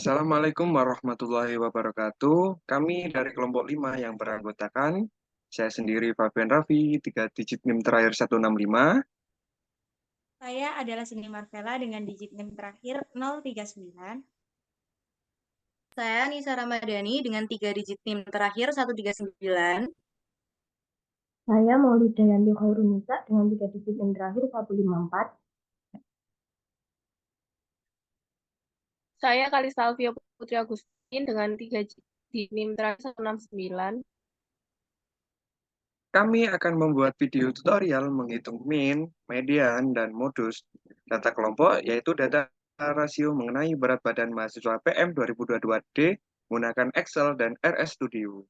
Assalamualaikum warahmatullahi wabarakatuh. Kami dari kelompok 5 yang beranggotakan, saya sendiri Fabian Raffi, 3 digit NIM terakhir 165. Saya adalah Seni Marvella dengan digit NIM terakhir 039. Saya Nisa Ramadhani dengan 3 digit NIM terakhir 139. Saya Maulida Yanti Khairunisa dengan 3 digit NIM terakhir 154. Saya Kalista Alfia Putri Agustin dengan 3 di NIM terakhir 169. Kami akan membuat video tutorial menghitung min, median, dan modus data kelompok, yaitu data rasio mengenai berat badan mahasiswa PM 2022D menggunakan Excel dan RS Studio.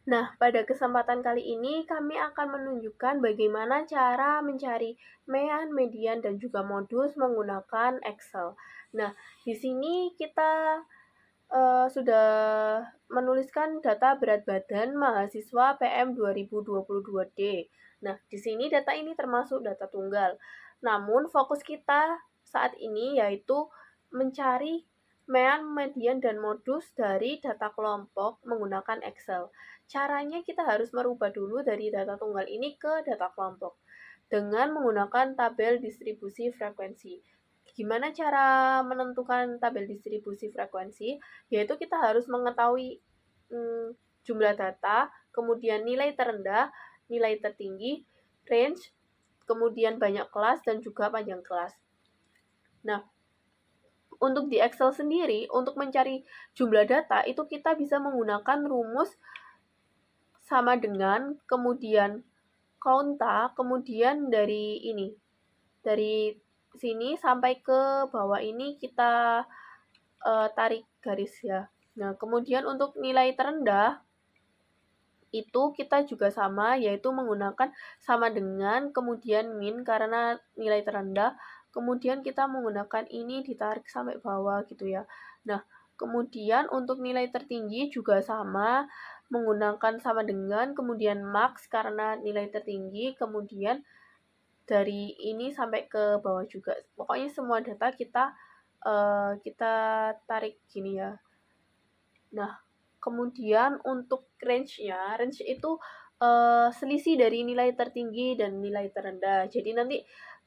Nah, pada kesempatan kali ini kami akan menunjukkan bagaimana cara mencari mean, median, dan juga modus menggunakan Excel. Nah, di sini kita sudah menuliskan data berat badan mahasiswa PM 2022D. Nah, di sini data ini termasuk data tunggal. Namun, fokus kita saat ini yaitu mencari mean, median, dan modus dari data kelompok menggunakan Excel. Caranya kita harus merubah dulu dari data tunggal ini ke data kelompok dengan menggunakan tabel distribusi frekuensi. Gimana cara menentukan tabel distribusi frekuensi? Yaitu kita harus mengetahui jumlah data, kemudian nilai terendah, nilai tertinggi, range, kemudian banyak kelas, dan juga panjang kelas. Nah, untuk di Excel sendiri, untuk mencari jumlah data, itu kita bisa menggunakan rumus sama dengan, kemudian konta, kemudian dari ini, dari sini sampai ke bawah ini kita tarik garis ya. Nah, kemudian untuk nilai terendah itu kita juga sama, yaitu menggunakan sama dengan kemudian min karena nilai terendah, kemudian kita menggunakan ini ditarik sampai bawah gitu ya. Nah, kemudian untuk nilai tertinggi juga sama, menggunakan sama dengan kemudian max karena nilai tertinggi, kemudian dari ini sampai ke bawah juga. Pokoknya semua data kita tarik gini ya. Nah, kemudian untuk range-nya, range itu selisih dari nilai tertinggi dan nilai terendah. Jadi nanti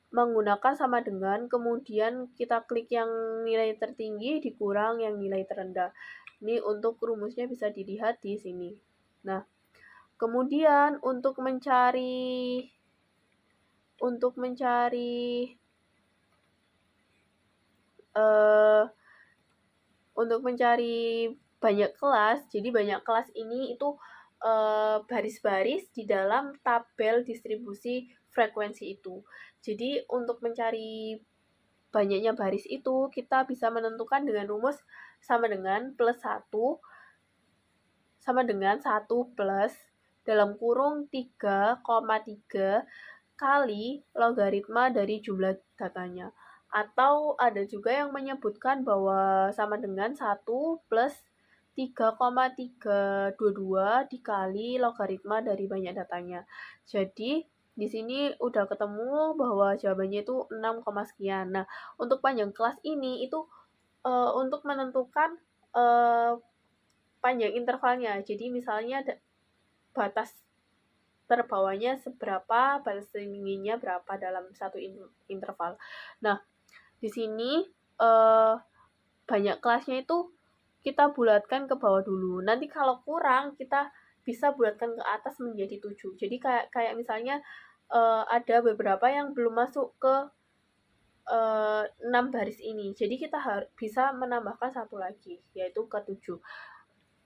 menggunakan sama dengan, kemudian kita klik yang nilai tertinggi dikurang yang nilai terendah. Ini untuk rumusnya bisa dilihat di sini. Nah, kemudian untuk mencari banyak kelas, jadi banyak kelas ini itu baris-baris di dalam tabel distribusi frekuensi itu. Jadi untuk mencari banyaknya baris itu, kita bisa menentukan dengan rumus sama dengan plus 1 sama dengan 1 plus dalam kurung 3,3 kali logaritma dari jumlah datanya. Atau ada juga yang menyebutkan bahwa sama dengan 1 plus 3,322 dikali logaritma dari banyak datanya. Jadi, di sini udah ketemu bahwa jawabannya itu 6, sekian. Nah, untuk panjang kelas ini itu untuk menentukan panjang intervalnya. Jadi, misalnya batas terbawahnya seberapa, batas tingginya berapa dalam satu interval. Nah, di sini banyak kelasnya itu kita bulatkan ke bawah dulu. Nanti kalau kurang, kita bisa bulatkan ke atas menjadi 7. Jadi kayak misalnya ada beberapa yang belum masuk ke 6 baris ini. Jadi kita bisa menambahkan satu lagi, yaitu ke 7.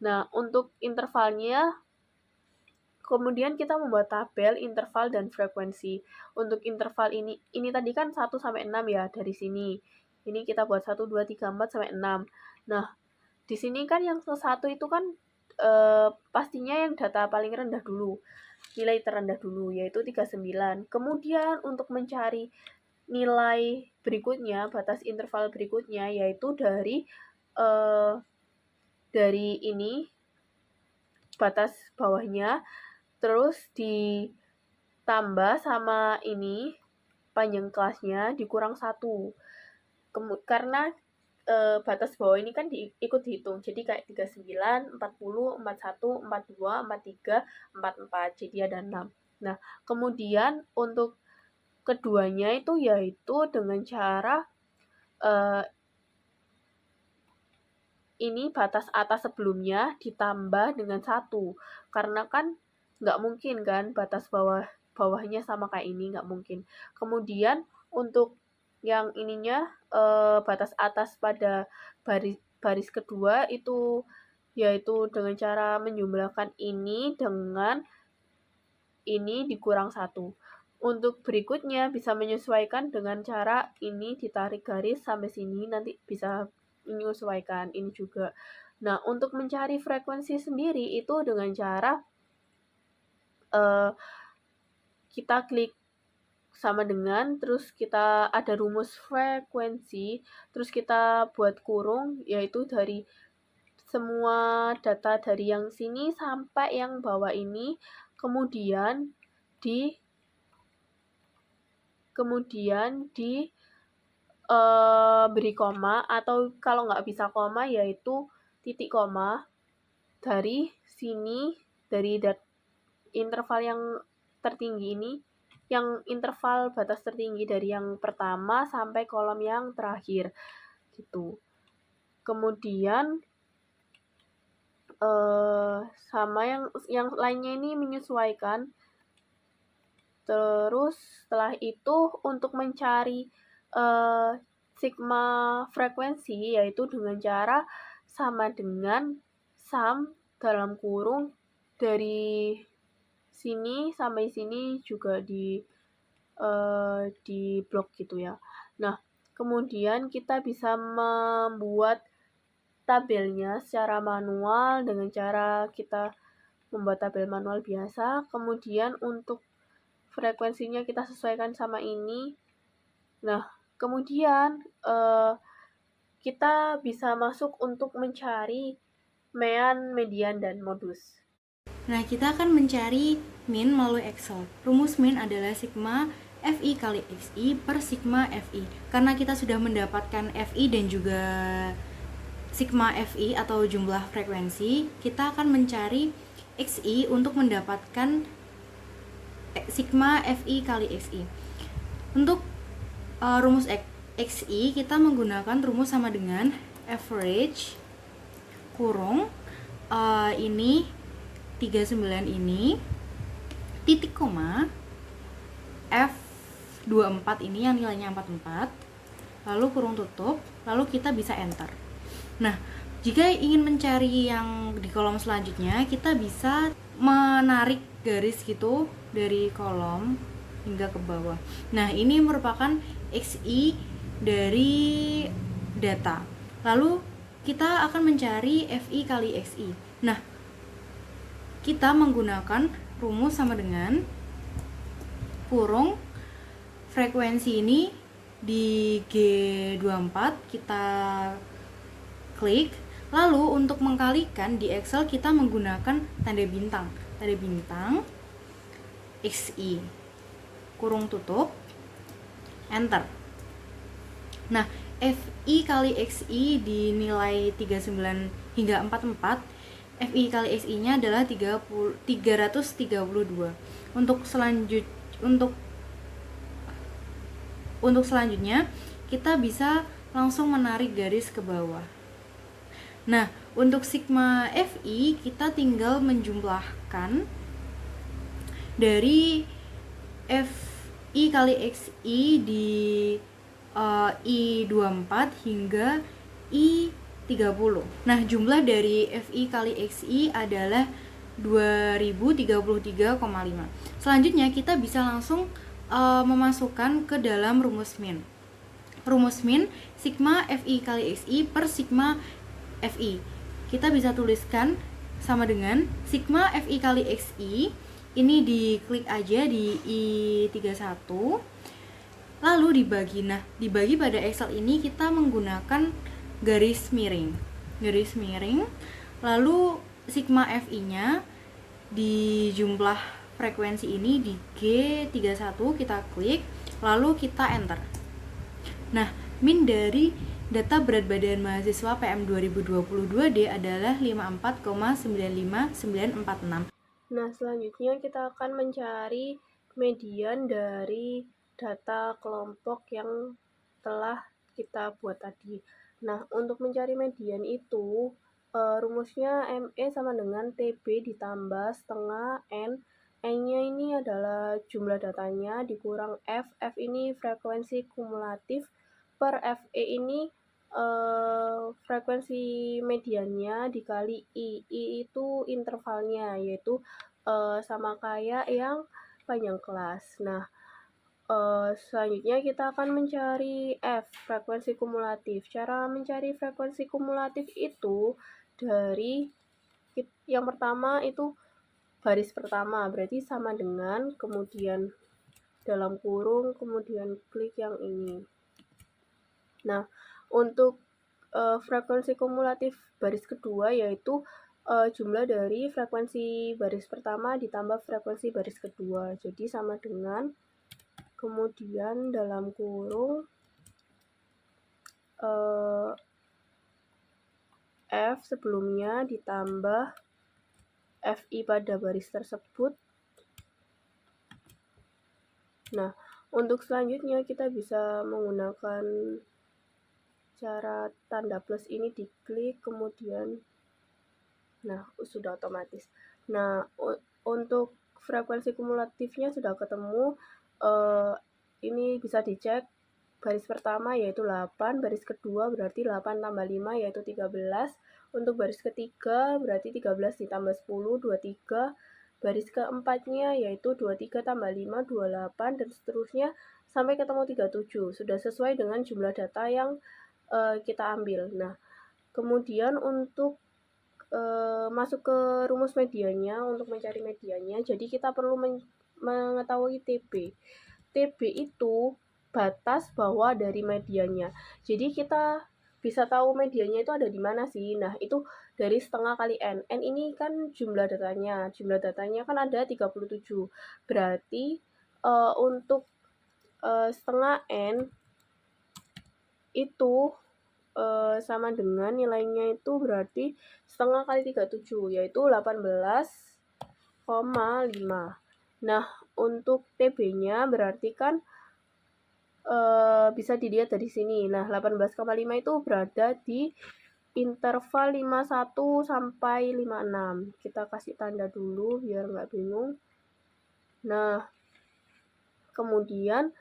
Nah, untuk intervalnya, kemudian kita membuat tabel interval dan frekuensi. Untuk interval ini tadi kan 1 sampai 6 ya dari sini. Ini kita buat 1, 2, 3, 4 sampai 6. Nah, di sini kan yang ke 1 itu kan pastinya yang data paling rendah dulu. Nilai terendah dulu yaitu 39. Kemudian untuk mencari nilai berikutnya, batas interval berikutnya yaitu dari ini batas bawahnya terus ditambah sama ini panjang kelasnya dikurang 1. Karena batas bawah ini kan ikut dihitung. Jadi kayak 39, 40, 41, 42, 43, 44. Jadi ada 6. Nah, kemudian untuk keduanya itu yaitu dengan cara ini batas atas sebelumnya ditambah dengan 1. Karena kan nggak mungkin kan batas bawahnya sama kayak ini, nggak mungkin. Kemudian untuk yang ininya batas atas pada baris kedua itu yaitu dengan cara menjumlahkan ini dengan ini dikurang 1. Untuk berikutnya bisa menyesuaikan dengan cara ini ditarik garis sampai sini, nanti bisa menyesuaikan ini juga. Nah, untuk mencari frekuensi sendiri itu dengan cara kita klik sama dengan, terus kita ada rumus frekuensi, terus kita buat kurung, yaitu dari semua data dari yang sini sampai yang bawah ini, kemudian beri koma, atau kalau nggak bisa koma yaitu titik koma dari sini, dari interval yang tertinggi ini, yang interval batas tertinggi dari yang pertama sampai kolom yang terakhir gitu. Kemudian sama yang lainnya ini menyesuaikan. Terus setelah itu untuk mencari sigma frekuensi yaitu dengan cara sama dengan sum dalam kurung dari sini sampai sini juga di blok gitu ya. Nah, kemudian kita bisa membuat tabelnya secara manual dengan cara kita membuat tabel manual biasa. Kemudian untuk frekuensinya kita sesuaikan sama ini. Nah, kemudian kita bisa masuk untuk mencari mean, median, dan modus. Nah, kita akan mencari min melalui Excel. Rumus min adalah sigma FI kali XI per sigma FI. Karena kita sudah mendapatkan FI dan juga sigma FI atau jumlah frekuensi, kita akan mencari XI untuk mendapatkan sigma FI kali XI. Untuk rumus XI kita menggunakan rumus sama dengan average kurung ini 39 ini titik koma F24 ini yang nilainya 44, lalu kurung tutup, lalu kita bisa enter. Nah, jika ingin mencari yang di kolom selanjutnya, kita bisa menarik garis gitu dari kolom hingga ke bawah. Nah, ini merupakan XI dari data. Lalu kita akan mencari FI kali XI. Nah, kita menggunakan rumus sama dengan kurung frekuensi ini di G24 kita klik. Lalu untuk mengkalikan di Excel kita menggunakan tanda bintang XI kurung tutup enter. Nah, FI kali XI dinilai 39 hingga 44. FI kali XI nya adalah 332. Untuk selanjutnya kita bisa langsung menarik garis ke bawah. Nah, untuk sigma FI kita tinggal menjumlahkan dari FI kali XI di I24 hingga I30. Nah, jumlah dari FI kali XI adalah 2033,5. Selanjutnya kita bisa langsung memasukkan ke dalam rumus min. Rumus min sigma FI kali XI per sigma FI. Kita bisa tuliskan sama dengan sigma FI kali XI. Ini diklik aja di I31. Lalu dibagi. Nah, dibagi pada Excel ini kita menggunakan garis miring. Lalu sigma FI-nya di jumlah frekuensi ini di G31 kita klik. lalu kita enter. Nah, min dari data berat badan mahasiswa PM 2022D adalah 54,95946. Nah, selanjutnya kita akan mencari median dari data kelompok yang telah kita buat tadi. Nah, untuk mencari median itu, rumusnya ME sama dengan TB ditambah setengah N. N-nya ini adalah jumlah datanya dikurang F. F ini frekuensi kumulatif per FE ini frekuensi mediannya dikali I. I itu intervalnya, yaitu sama kayak yang panjang kelas. Nah, selanjutnya kita akan mencari F, frekuensi kumulatif. Cara mencari frekuensi kumulatif itu dari yang pertama itu baris pertama, berarti sama dengan, kemudian dalam kurung, kemudian klik yang ini. Nah, untuk frekuensi kumulatif baris kedua yaitu jumlah dari frekuensi baris pertama ditambah frekuensi baris kedua. Jadi sama dengan, kemudian dalam kurung F sebelumnya ditambah FI pada baris tersebut. Nah, untuk selanjutnya kita bisa menggunakan cara tanda plus ini, diklik, kemudian nah sudah otomatis. Nah, untuk frekuensi kumulatifnya sudah ketemu. Ini bisa dicek baris pertama yaitu 8, baris kedua berarti 8 tambah 5 yaitu 13. Untuk baris ketiga berarti 13 ditambah 10, 23. Baris keempatnya yaitu 23 tambah 5, 28, dan seterusnya sampai ketemu 37. Sudah sesuai dengan jumlah data yang kita ambil. Nah, kemudian untuk masuk ke rumus medianya, untuk mencari medianya, jadi kita perlu mengetahui TB. TB itu batas bawah dari medianya. Jadi kita bisa tahu medianya itu ada di mana sih? Nah, itu dari setengah kali N. N ini kan jumlah datanya. Jumlah datanya kan ada 37. Berarti untuk setengah N itu sama dengan nilainya itu berarti setengah kali 37, yaitu 18,5. Nah, untuk TB-nya berarti kan bisa dilihat dari sini. Nah, 18,5 itu berada di interval 51 sampai 56. Kita kasih tanda dulu biar nggak bingung. Nah, kemudian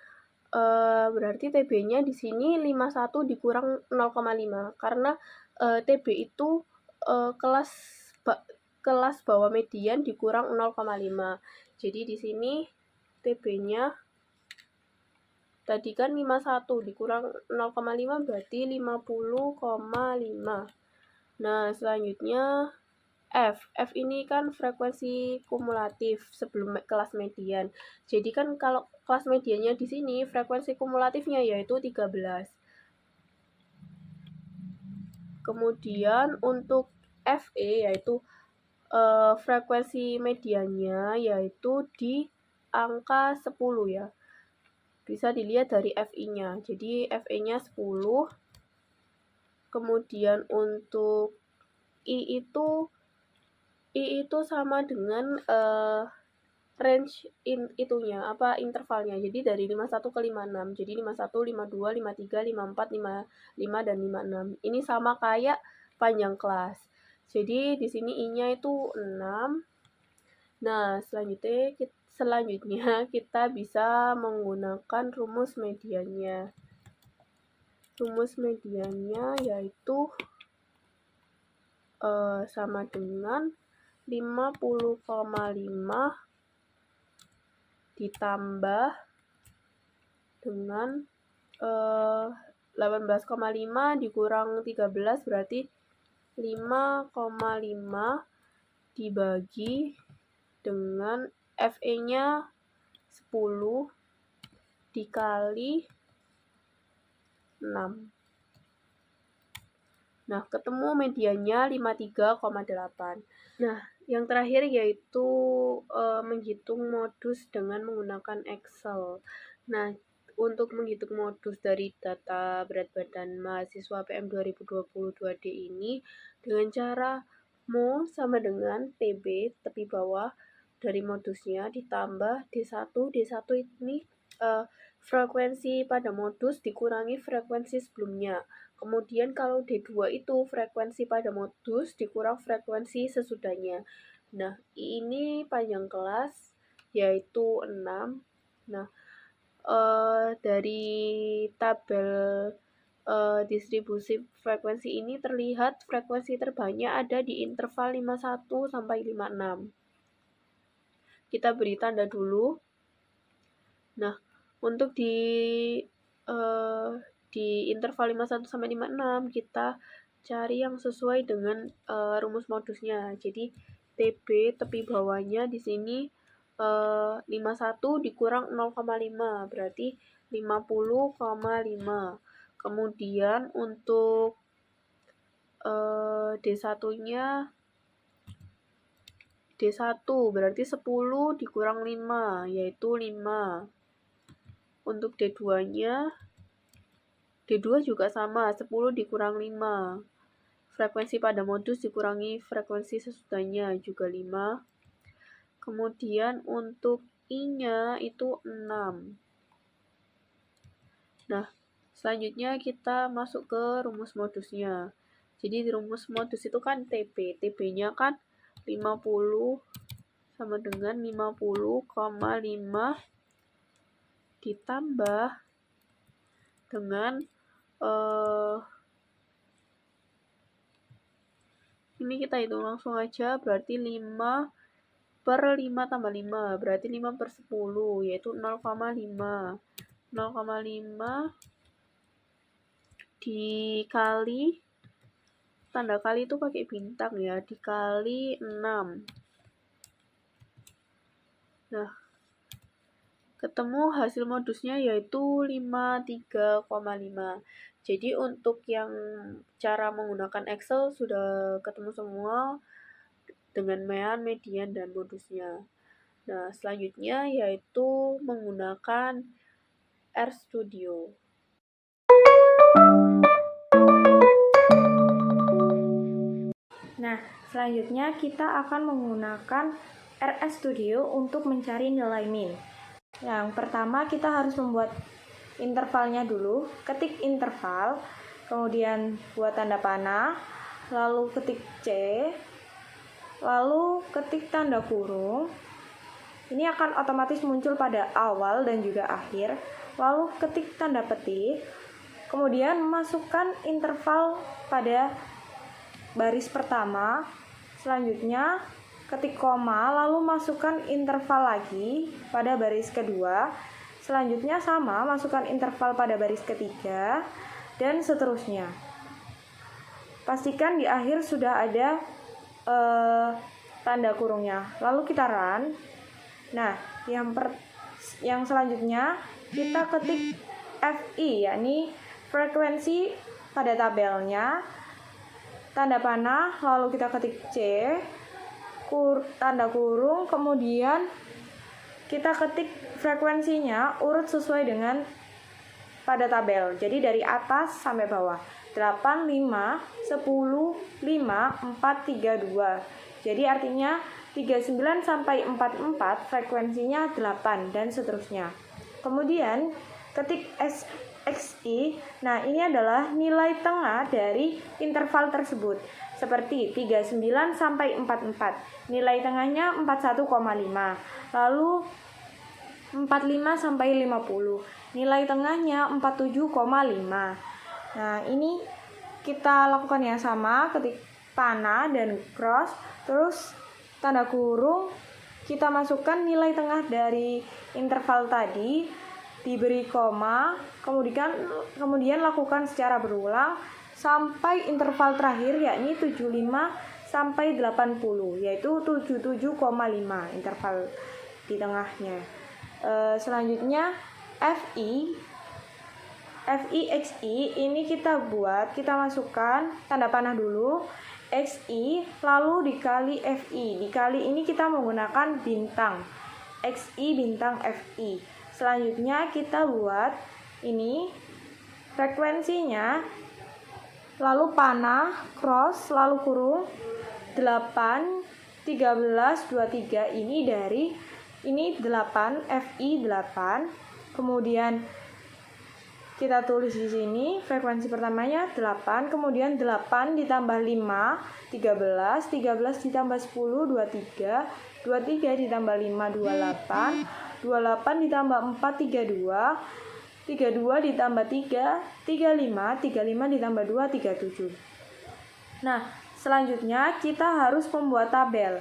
berarti TB-nya di sini 51 dikurang 0,5 karena TB itu kelas bawah median dikurang 0,5. Jadi di sini TB-nya tadi kan 51 dikurang 0,5 berarti 50,5. Nah, selanjutnya F. F ini kan frekuensi kumulatif sebelum kelas median. Jadi kan kalau kelas mediannya di sini frekuensi kumulatifnya yaitu 13. Kemudian untuk FE yaitu frekuensi mediannya yaitu di angka 10 ya. Bisa dilihat dari FI-nya. Jadi FE-nya 10. Kemudian untuk I itu sama dengan range intervalnya. Jadi dari 51 ke 56. Jadi 51, 52, 53, 54, 55 dan 56. Ini sama kayak panjang kelas. Jadi di sini I-nya itu 6. Nah, selanjutnya kita bisa menggunakan rumus mediannya. Rumus mediannya yaitu sama dengan 50,5 ditambah dengan 18,5 dikurang 13 berarti 5,5 dibagi dengan FE-nya 10 dikali 6. Nah, ketemu mediannya 53,8. Nah, yang terakhir yaitu menghitung modus dengan menggunakan Excel. Nah, untuk menghitung modus dari data berat badan mahasiswa PM 2022D ini dengan cara Mo sama dengan TB tepi bawah dari modusnya ditambah D1. D1 ini frekuensi pada modus dikurangi frekuensi sebelumnya. Kemudian kalau D2 itu frekuensi pada modus dikurang frekuensi sesudahnya. Nah, ini panjang kelas yaitu 6. Nah, dari tabel distribusi frekuensi ini terlihat frekuensi terbanyak ada di interval 51 sampai 56. Kita beri tanda dulu. Nah, untuk di interval 51 sampai 56 kita cari yang sesuai dengan rumus modusnya. Jadi TB tepi bawahnya di sini 51 dikurang 0,5 berarti 50,5. Kemudian untuk D1-nya D1 berarti 10 dikurang 5 yaitu 5. Untuk D2-nya D2 juga sama, 10 dikurang 5. Frekuensi pada modus dikurangi frekuensi sesudahnya juga 5. Kemudian untuk I-nya itu 6. Nah, selanjutnya kita masuk ke rumus modusnya. Jadi di rumus modus itu kan TB. TB-nya kan 50 sama dengan 50,5 ditambah dengan ini kita hitung langsung aja, berarti 5 per 5 tambah 5 berarti 5 per 10 yaitu 0,5 dikali tanda kali itu pakai bintang ya, dikali 6. Nah, ketemu hasil modusnya yaitu 53,5. Jadi untuk yang cara menggunakan Excel sudah ketemu semua dengan mean, median, dan modusnya. Nah, selanjutnya yaitu menggunakan RStudio. Nah, selanjutnya kita akan menggunakan RStudio untuk mencari nilai min. Yang pertama kita harus membuat intervalnya dulu. Ketik interval, kemudian buat tanda panah, lalu ketik C, lalu ketik tanda kurung. Ini akan otomatis muncul pada awal dan juga akhir. Lalu ketik tanda petik, kemudian masukkan interval pada baris pertama. Selanjutnya ketik koma, lalu masukkan interval lagi pada baris kedua. Selanjutnya sama, masukkan interval pada baris ketiga, dan seterusnya. Pastikan di akhir sudah ada tanda kurungnya. Lalu kita run. Nah, yang selanjutnya kita ketik FI, yakni frekuensi pada tabelnya, tanda panah, lalu kita ketik C, tanda kurung, kemudian kita ketik frekuensinya urut sesuai dengan pada tabel. Jadi dari atas sampai bawah. 8, 5, 10, 5, 4, 3, 2. Jadi artinya 39 sampai 44 frekuensinya 8 dan seterusnya. Kemudian ketik XI. Nah, ini adalah nilai tengah dari interval tersebut. Seperti 39 sampai 44. Nilai tengahnya 41,5. Lalu 45 sampai 50. Nilai tengahnya 47,5. Nah, ini kita lakukan yang sama, ketik panah dan cross, terus tanda kurung, kita masukkan nilai tengah dari interval tadi, diberi koma, kemudian lakukan secara berulang sampai interval terakhir, yakni 75 sampai 80, yaitu 77,5 interval di tengahnya. Selanjutnya XI ini kita masukkan tanda panah dulu, XI lalu dikali FI. Dikali ini kita menggunakan bintang, XI bintang FI. selanjutnya kita buat ini frekuensinya, lalu panah, cross, lalu kurung 8, 13, 23 ini dari ini 8, FI 8. Kemudian kita tulis di sini frekuensi pertamanya 8, kemudian 8 ditambah 5, 13, 13 ditambah 10, 23, 23 ditambah 5, 28, 28 ditambah 4, 32, 32 ditambah 3, 35, 35 ditambah 2, 37. Nah, selanjutnya kita harus membuat tabel.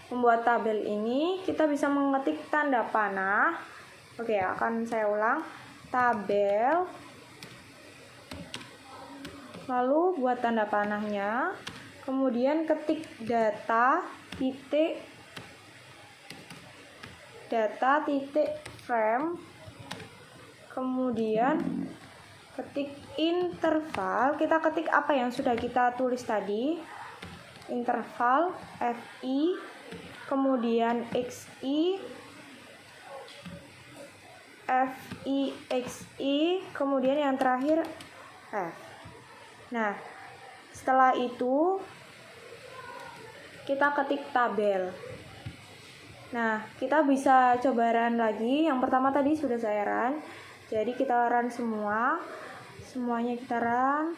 Membuat tabel ini kita bisa mengetik tanda panah. Oke, akan saya ulang. Tabel, lalu buat tanda panahnya, kemudian ketik data titik frame, kemudian ketik interval, kita ketik apa yang sudah kita tulis tadi, interval FI, kemudian XI, FI, XI, kemudian yang terakhir F. Nah, setelah itu kita ketik tabel. Nah, kita bisa coba run lagi. Yang pertama tadi sudah saya run. Jadi kita run semuanya kita run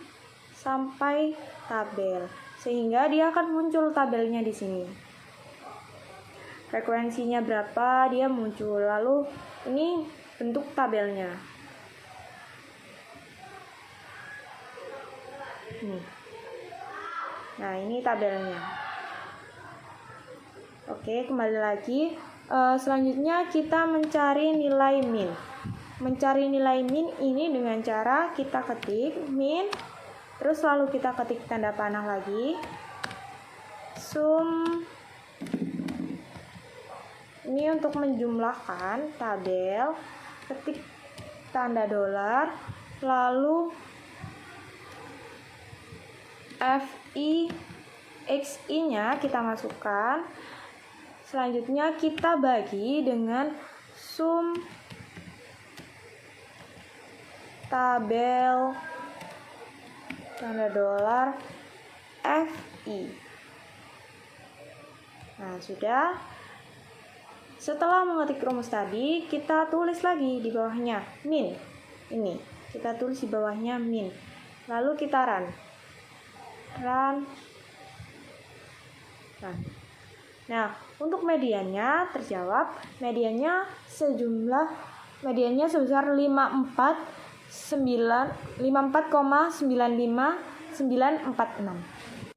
sampai tabel. Sehingga dia akan muncul tabelnya di sini. Frekuensinya berapa, dia muncul. Lalu ini bentuk tabelnya. Nih. Nah, ini tabelnya. Oke, kembali lagi. Selanjutnya kita mencari nilai min. Mencari nilai min ini dengan cara kita ketik min, terus lalu kita ketik tanda panah lagi. Sum. Ini untuk menjumlahkan tabel. Ketik tanda dolar, lalu FI, XI-nya kita masukkan. Selanjutnya kita bagi dengan sum tabel tanda dolar FI. Nah, sudah. Setelah mengetik rumus tadi, kita tulis lagi di bawahnya min. Ini, kita tulis di bawahnya min. Lalu kita run. Nah, untuk mediannya terjawab. Mediannya sebesar 54,95946.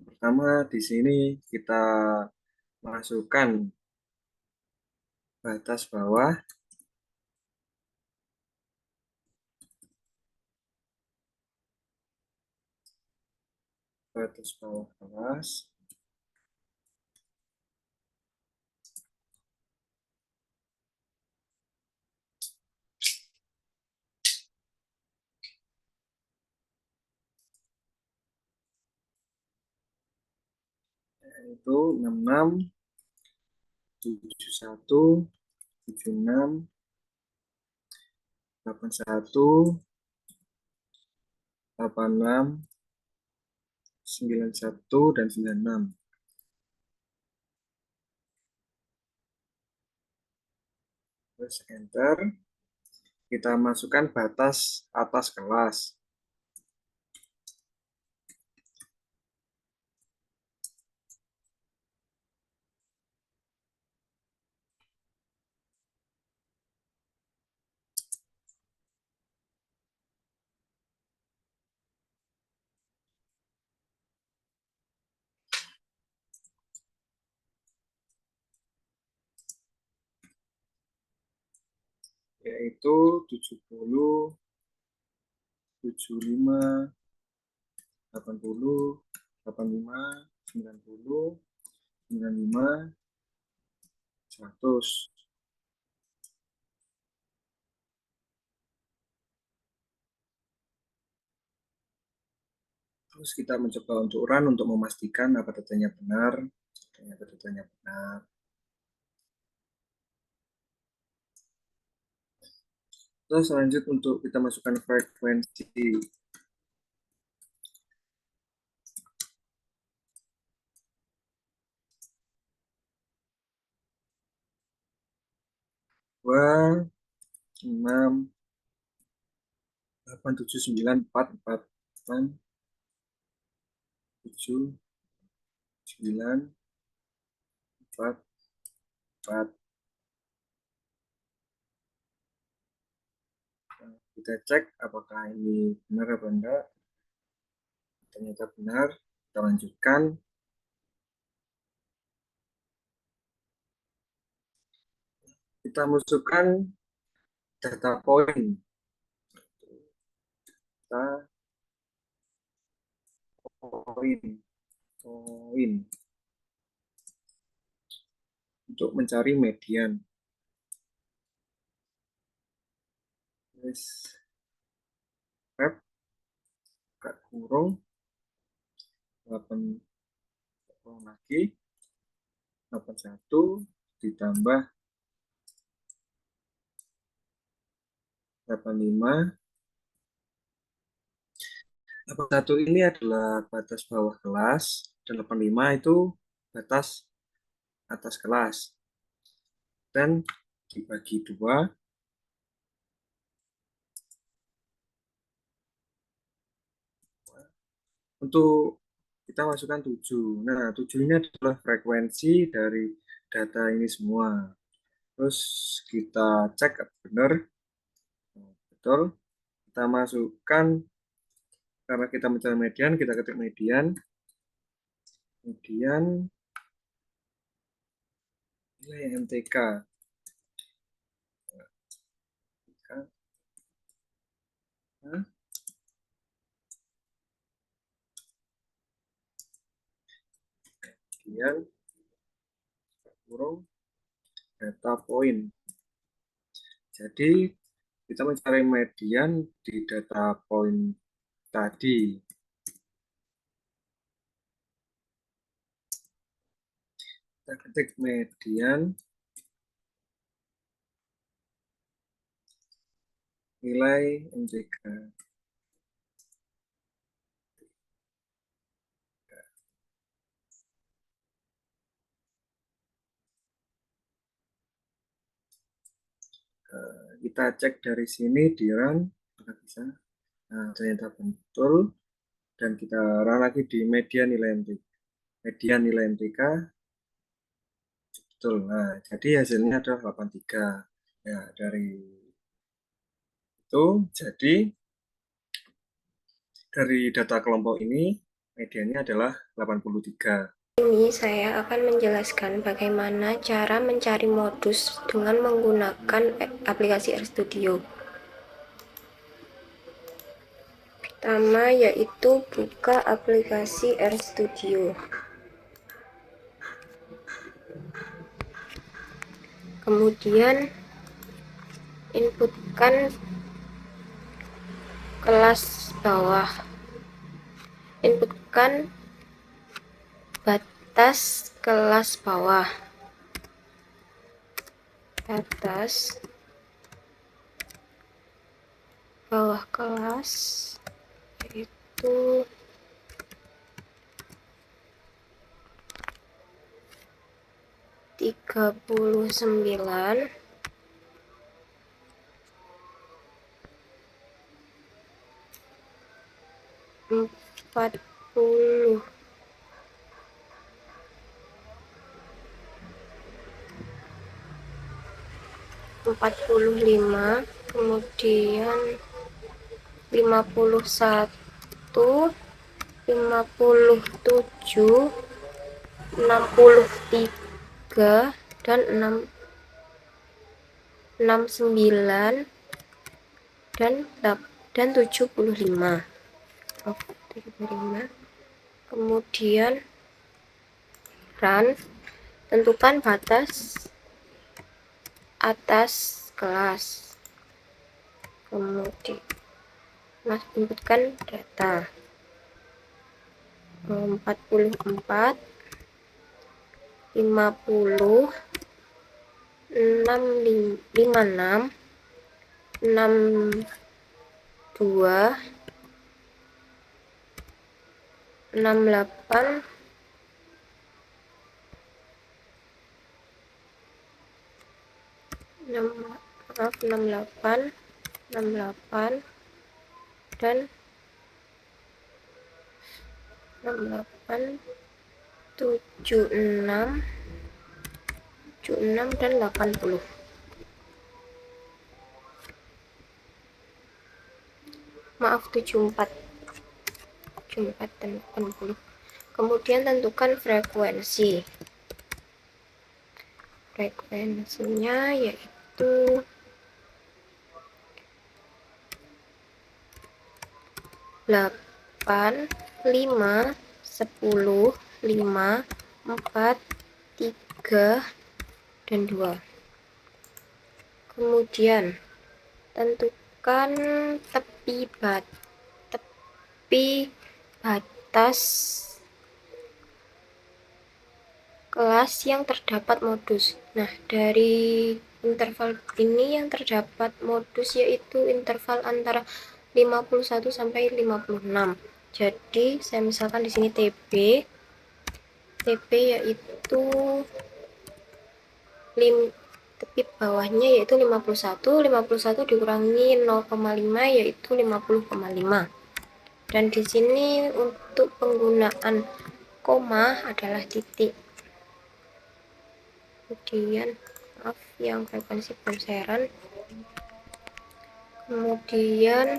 Pertama di sini kita masukkan batas bawah, kelas, yaitu 66, 71, 76, 81, 86, 91, dan 96. Terus enter. Kita masukkan batas atas kelas. Yaitu 70, 75, 80, 85, 90, 95, 100. Terus kita mencoba untuk run untuk memastikan apa datanya benar. Ternyata datanya benar. Terus lanjut untuk kita masukkan frekuensi. Dua, 6, 8, 7, 9, 4, 4, 8, 7, 9, 4, 4. Kita cek apakah ini benar apa enggak. Ternyata benar. Kita lanjutkan. Kita masukkan data point. Data point untuk mencari median. Yes. Tab, buka kurung, 8 lagi, 81 ditambah 85. 81 ini adalah batas bawah kelas, dan 85 itu batas atas kelas. Dan dibagi 2. Untuk kita masukkan 7. Nah, 7 ini adalah frekuensi dari data ini semua. Terus kita cek benar. Betul. Kita masukkan, karena kita mencari median, kita ketik median. Median nilai MTK. Nah, kemudian kurung data point. Jadi kita mencari median di data point tadi. Kita ketik median nilai MTK. Kita cek dari sini di run, apakah bisa. Nah, ternyata betul. Dan kita run lagi di median nilai MTK. Median nilai MTK betul. Nah, jadi hasilnya adalah 83. Ya, dari itu jadi dari data kelompok ini mediannya adalah 83. Ini saya akan menjelaskan bagaimana cara mencari modus dengan menggunakan aplikasi RStudio. Pertama yaitu buka aplikasi RStudio. Kemudian inputkan kelas bawah. Inputkan batas kelas bawah. Batas bawah kelas yaitu 39, 40, 45, kemudian 51, 57, 63, dan 69 dan 75. Kemudian run, tentukan batas atas kelas. Kemudian inputkan data 44, 50, 56, 62, 68, 68, 68, dan 68, 76, 76 dan 80. Maaf, 74, 74 dan 80. Kemudian tentukan frekuensi. Frekuensinya yaitu 8, 5, 10, 5, 4, 3, dan 2. Kemudian tentukan tepi batas kelas yang terdapat modus. Nah, dari interval ini yang terdapat modus yaitu interval antara 51 sampai 56. Jadi, saya misalkan di sini TB yaitu tepi bawahnya yaitu 51 dikurangi 0,5 yaitu 50,5. Dan di sini untuk penggunaan koma adalah titik. Kemudian maaf yang frekuensi perseran. Kemudian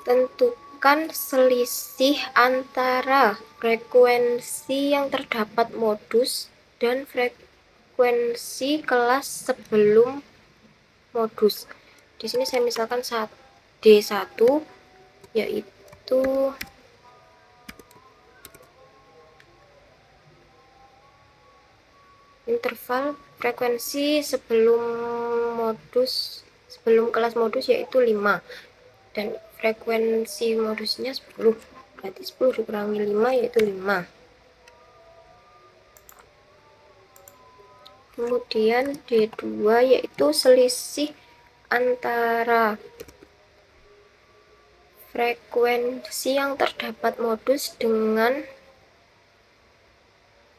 tentukan selisih antara frekuensi yang terdapat modus dan frekuensi kelas sebelum modus. Di sini saya misalkan D1 yaitu interval frekuensi sebelum kelas modus yaitu 5 dan frekuensi modusnya 10, berarti 10 dikurangi 5 yaitu 5. Kemudian D2 yaitu selisih antara frekuensi yang terdapat modus dengan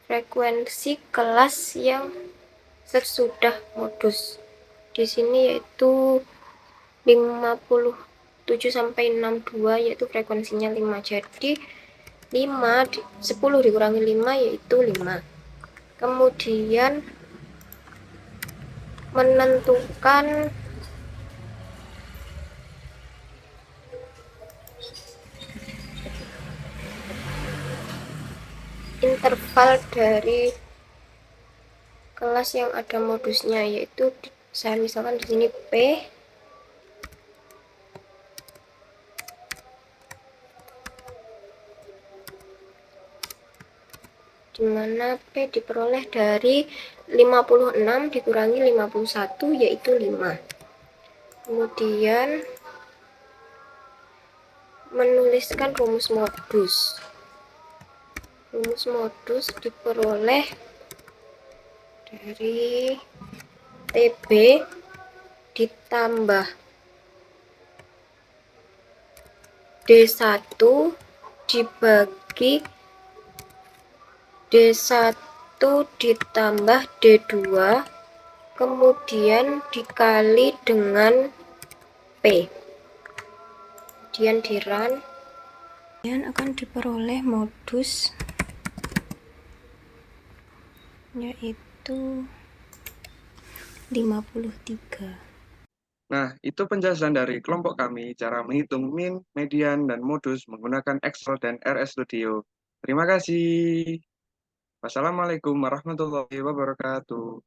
frekuensi kelas yang sesudah modus. Di sini yaitu 57 sampai 62 yaitu frekuensinya 5. Jadi 10 dikurangi 5 yaitu 5. Kemudian menentukan interval dari kelas yang ada modusnya yaitu saya misalkan di sini P dimana P diperoleh dari 56 dikurangi 51 yaitu 5. Kemudian menuliskan rumus modus. Rumus modus diperoleh dari TB ditambah D1 dibagi D1 ditambah D2 kemudian dikali dengan P. Kemudian di run. Kemudian akan diperoleh modus yaitu 53. Nah, itu penjelasan dari kelompok kami cara menghitung min, median, dan modus menggunakan Excel dan RS Studio. Terima kasih. Wassalamualaikum warahmatullahi wabarakatuh.